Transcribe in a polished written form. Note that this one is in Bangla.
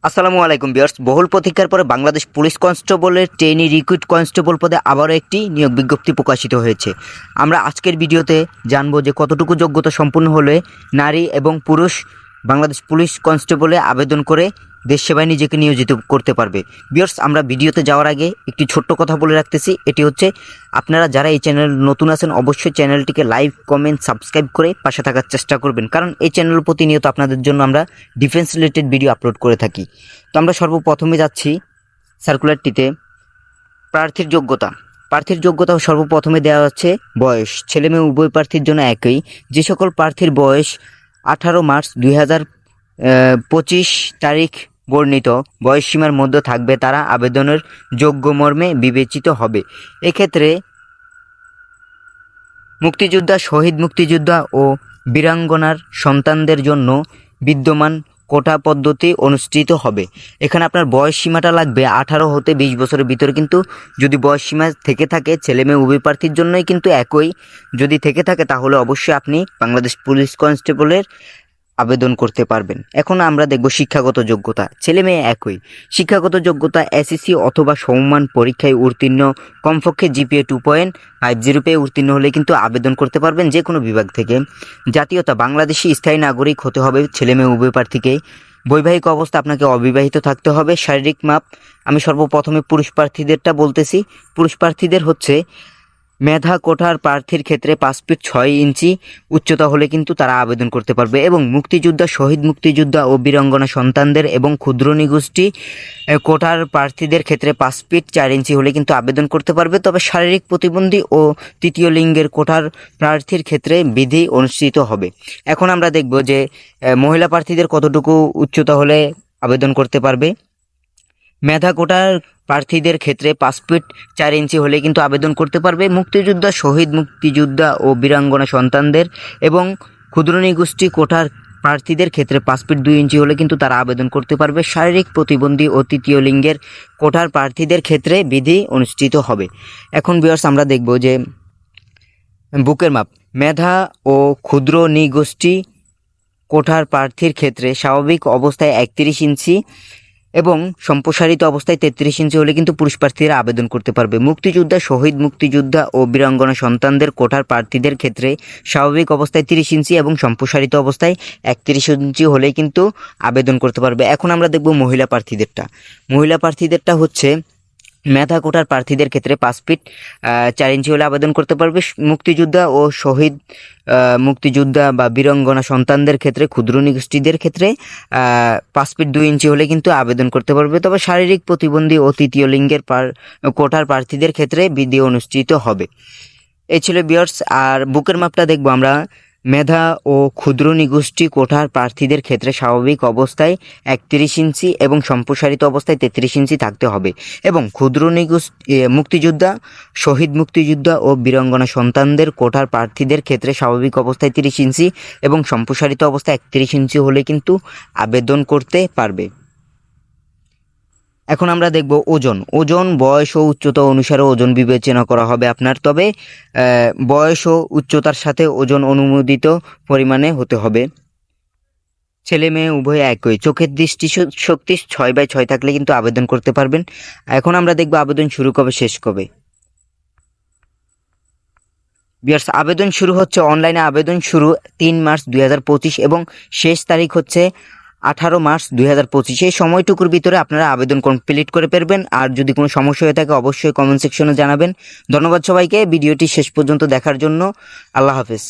আসসালামু আলাইকুম ভিউয়ার্স। বহুল প্রতীক্ষার পরে বাংলাদেশ পুলিশ কনস্টেবলের ট্রেনি রিক্রুট কনস্টেবল পদে আবারও একটি নিয়োগ বিজ্ঞপ্তি প্রকাশিত হয়েছে। আমরা আজকের ভিডিওতে জানবো যে কতটুকু যোগ্যতা সম্পন্ন হলে নারী এবং পুরুষ বাংলাদেশ পুলিশ কনস্টেবলে আবেদন করে দেশ সেবায় নিজেকে নিয়োজিত করতে পারবে। ভিউয়ার্স, আমরা ভিডিওতে যাওয়ার আগে একটি ছোট্ট কথা বলে রাখতেছি। এটি হচ্ছে, আপনারা যারা এই চ্যানেল নতুন আছেন অবশ্যই চ্যানেলটিকে লাইক, কমেন্ট, সাবস্ক্রাইব করে পাশে থাকার চেষ্টা করবেন, কারণ এই চ্যানেল প্রতিনিয়ত আপনাদের জন্য আমরা ডিফেন্স রিলেটেড ভিডিও আপলোড করে থাকি। তো আমরা সর্বপ্রথমে যাচ্ছি সার্কুলারটিতে। প্রার্থীর যোগ্যতা সর্বপ্রথমে দেওয়া হচ্ছে বয়স। ছেলে মেয়ে উভয় প্রার্থীর জন্য একই। যে সকল প্রার্থীর বয়স 18 মার্চ 2025 তারিখ বর্ণিত বয়সসীমার মধ্যে থাকবে তারা আবেদনের যোগ্য মর্মে বিবেচিত হবে। এক্ষেত্রে মুক্তিযোদ্ধা, শহীদ মুক্তিযোদ্ধা ও বীরাঙ্গনার সন্তানদের জন্য বিদ্যমান কোটা পদ্ধতি অনুষ্ঠিত হবে। এখানে আপনার বয়স সীমাটা লাগবে 18 হতে 20 বছরের ভিতরে, কিন্তু যদি বয়স সীমা থেকে থাকে ছেলে মেয়ে উভয় প্রার্থীর জন্যই কিন্তু একই। যদি থেকে থাকে তাহলে অবশ্যই আপনি বাংলাদেশ পুলিশ কনস্টেবলের আবেদন করতে পারবেন। এখন আমরা দেখব শিক্ষাগত যোগ্যতা। ছেলে মেয়ে একই। শিক্ষাগত যোগ্যতা এসএসসি অথবা সমমান পরীক্ষায় উত্তীর্ণ, কমপক্ষে জিপিএ 2.50 পেয়ে উত্তীর্ণ হলে কিন্তু আবেদন করতে পারবেন যে কোনো বিভাগ থেকে। জাতীয়তা বাংলাদেশি স্থায়ী নাগরিক হতে হবে ছেলে মেয়ে উভয় প্রার্থীকে। বৈবাহিক অবস্থা আপনাকে অবিবাহিত থাকতে হবে। শারীরিক মাপ আমি সর্বপ্রথমে পুরুষ প্রার্থীদেরটা বলতেছি। পুরুষ প্রার্থীদের হচ্ছে, মেধা কোটার প্রার্থীর ক্ষেত্রে 5 ফিট 6 ইঞ্চি উচ্চতা হলে কিন্তু তারা আবেদন করতে পারবে, এবং মুক্তিযোদ্ধা, শহীদ মুক্তিযোদ্ধা ও বীরাঙ্গনা সন্তানদের এবং ক্ষুদ্র নিগোষ্ঠী কোটার প্রার্থীদের ক্ষেত্রে 5 ফিট 4 ইঞ্চি হলে কিন্তু আবেদন করতে পারবে। তবে শারীরিক প্রতিবন্ধী ও তৃতীয় লিঙ্গের কোটার প্রার্থীর ক্ষেত্রে বিধি অনুষ্ঠিত হবে। এখন আমরা দেখব যে মহিলা প্রার্থীদের কতটুকু উচ্চতা হলে আবেদন করতে পারবে। মেধা কোটার প্রার্থীদের ক্ষেত্রে 5 ফিট 4 ইঞ্চি হলে কিন্তু আবেদন করতে পারবে। মুক্তিযোদ্ধা, শহীদ মুক্তিযোদ্ধা ও বীরাঙ্গনা সন্তানদের এবং ক্ষুদ্র নিগোষ্ঠী কোটার প্রার্থীদের ক্ষেত্রে 5 ফিট 2 ইঞ্চি হলে কিন্তু তারা আবেদন করতে পারবে। শারীরিক প্রতিবন্ধী ও তৃতীয় লিঙ্গের কোটার প্রার্থীদের ক্ষেত্রে বিধি অনুষ্ঠিত হবে। এখন ভিউয়ার্স, আমরা দেখব যে বুকের মাপ। মেধা ও ক্ষুদ্র নিগোষ্ঠী কোটার প্রার্থীর ক্ষেত্রে স্বাভাবিক অবস্থায় 31 ইঞ্চি এবং সম্প্রসারিত অবস্থায় 33 ইঞ্চি হলে কিন্তু পুরুষ প্রার্থীরা আবেদন করতে পারবে। মুক্তিযোদ্ধা, শহীদ মুক্তিযোদ্ধা ও বীরাঙ্গনা সন্তানদের কোটার প্রার্থীদের ক্ষেত্রে স্বাভাবিক অবস্থায় 30 ইঞ্চি এবং সম্প্রসারিত অবস্থায় 31 ইঞ্চি হলেই কিন্তু আবেদন করতে পারবে। এখন আমরা দেখব মহিলা প্রার্থীদেরটা হচ্ছে, মেধা কোটার প্রার্থীদের ক্ষেত্রে 5 ফিট 4 ইঞ্চি হলে আবেদন করতে পারবে। মুক্তিযোদ্ধা ও শহীদ মুক্তিযোদ্ধা বা বীরাঙ্গনা সন্তানদের ক্ষেত্রে, ক্ষুদ্র নিগোষ্ঠীদের ক্ষেত্রে 5 ফিট 2 ইঞ্চি হলে কিন্তু আবেদন করতে পারবে। তবে শারীরিক প্রতিবন্ধী ও তৃতীয় লিঙ্গের কোটার প্রার্থীদের ক্ষেত্রে বিধি অনুষ্ঠিত হবে। এই ছিল ভিউয়ার্স। আর বুকের মাপটা দেখব আমরা। মেধা ও ক্ষুদ্র নিগোষ্ঠী কোটার প্রার্থীদের ক্ষেত্রে স্বাভাবিক অবস্থায় 31 ইঞ্চি এবং সম্প্রসারিত অবস্থায় 33 ইঞ্চি থাকতে হবে, এবং ক্ষুদ্র মুক্তিযোদ্ধা, শহীদ মুক্তিযোদ্ধা ও বীরাঙ্গনা সন্তানদের কোটার প্রার্থীদের ক্ষেত্রে স্বাভাবিক অবস্থায় 30 ইঞ্চি এবং সম্প্রসারিত অবস্থায় 31 ইঞ্চি হলে কিন্তু আবেদন করতে পারবে। এখন আমরা দেখব ওজন। বয়স ও উচ্চতা অনুসারে ওজন বিবেচনা করা হবে আপনার। তবে বয়স ও উচ্চতার সাথে ওজন অনুমোদিত পরিমাণে হতে হবে। ছেলে মেয়ে উভয় একই। চোখের দৃষ্টি শক্তি 6/6 থাকলে কিন্তু আবেদন করতে পারবেন। এখন আমরা দেখব আবেদন শুরু কবে, শেষ কবে। ভিউয়ার্স, আবেদন শুরু হচ্ছে, অনলাইনে আবেদন শুরু 3 মার্চ 2025 এবং শেষ তারিখ হচ্ছে 18 মার্চ 2025। এই সময়টুকুর ভিতরে আপনারা আবেদন কমপ্লিট করে পারবেন। আর যদি কোনো সমস্যা হয়ে থাকে অবশ্যই কমেন্ট সেকশনে জানাবেন। ধন্যবাদ সবাইকে ভিডিওটি শেষ পর্যন্ত দেখার জন্য। আল্লাহ হাফেজ।